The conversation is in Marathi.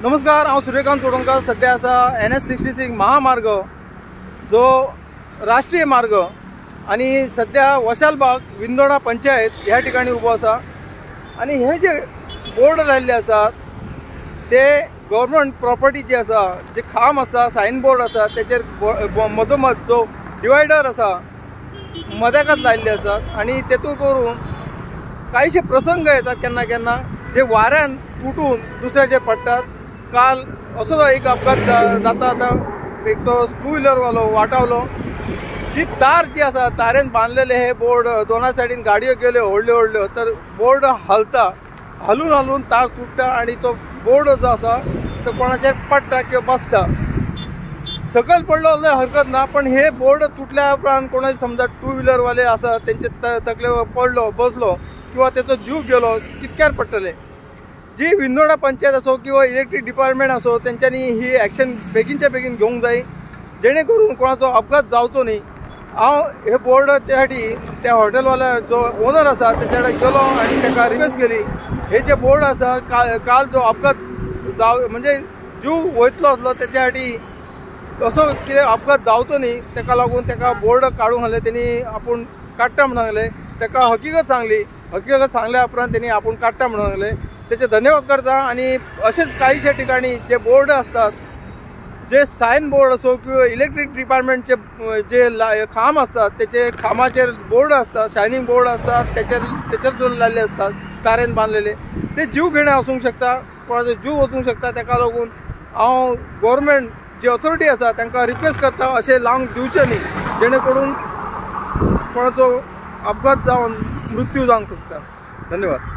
नमस्कार, हांव सूर्यकांत चोडणकर। सध्या आसा NH66 महामार्ग जो राष्ट्रीय मार्ग आणि सध्या वशालबाग विंदोडा पंचायत ह्या ठिकाणी उभो आसा। आणि हे जे बोर्ड लायल्ले आसात ते गव्हर्नमेंट प्रॉपर्टी जे आसा, जे खांब आसा, साइन बोर्ड आसा, त्याचेर मधोमध जो डिवायडर आसा मध्याकच लायल्ले आसात। आणि तेतून करून काहीशे प्रसंग येतात केन्ना केन्ना जे वाऱ्यान तुटून दुसऱ्याचेर पडटात। काल असो एक अपघात जाता आता एक तो टू व्हीलर वालो वाटावलो। जी तार जी आसा तारेन बांधलेले हे बोर्ड दोना सायडीन गाडयो गेल्यो व्हडल्यो तर बोर्ड हलून तार तुटता आणि तो बोर्ड जो आसा तो कोणाचेर पडटा किंवा बसता। सकयल पडलो जाल्यार हरकत ना, पण हे बोर्ड तुटल्या उपरांत कोणाचे समजा टू व्हीलर वाले आसा तेंचे तकले पडलो बसलो किंवा तेचो जीव गेलो कितक्यार पडटले। जी विंदोडा पंचायत असो किंवा इलेक्ट्रीक डिपार्टमेंट असो तेंच्यांनी ही ॲक्शन बेगीनच्या बेगीन घेवंक जाय, जेणे करून कोणाचो अपघात जावचो न्ही। हांव हे बोर्डाच्या फाटी त्या हॉटेलवाल्या जो ओनर आसा तेच्या कडेन गेलो आणि ताका रिक्वेस्ट केली, हे जे बोर्ड आसा काल जो अपघात म्हणजे जीव वयतलो आसलो त्याच्या फाटी असो कितें अपघात जावचो न्ही, ताका लागून ताका बोर्ड काडूंक सांगले। तेणी आपूण काडटा म्हणून सांगले, ताका हकीकत सांगल्या उपरांत तेणी आपूण काडटा म्हणून सांगले। त्याचे धन्यवाद करता। आणि असेच काहीशा ठिकाणी जे बोर्ड असतात, जे साइन बोर्ड असो किंवा इलेक्ट्रिक डिपार्टमेंटचे जे खांब असतात त्याचे खांबाचेर बोर्ड असतात, शायनिंग बोर्ड असतात, त्याचेर लायल्ले असतात तारेन बांधलेले, ते जीव घेणे आसूंक शकता, कोणाचो जीव वचूंक शकता। ताका लागून हांव गव्हर्नमेंट जी ऑथॉरिटी आसा तांकां रिक्वेस्ट करता अशें लावंक दिवचें न्ही, जेणे करून कोणाचो अपघात जावन मृत्यू जावंक शकता। धन्यवाद।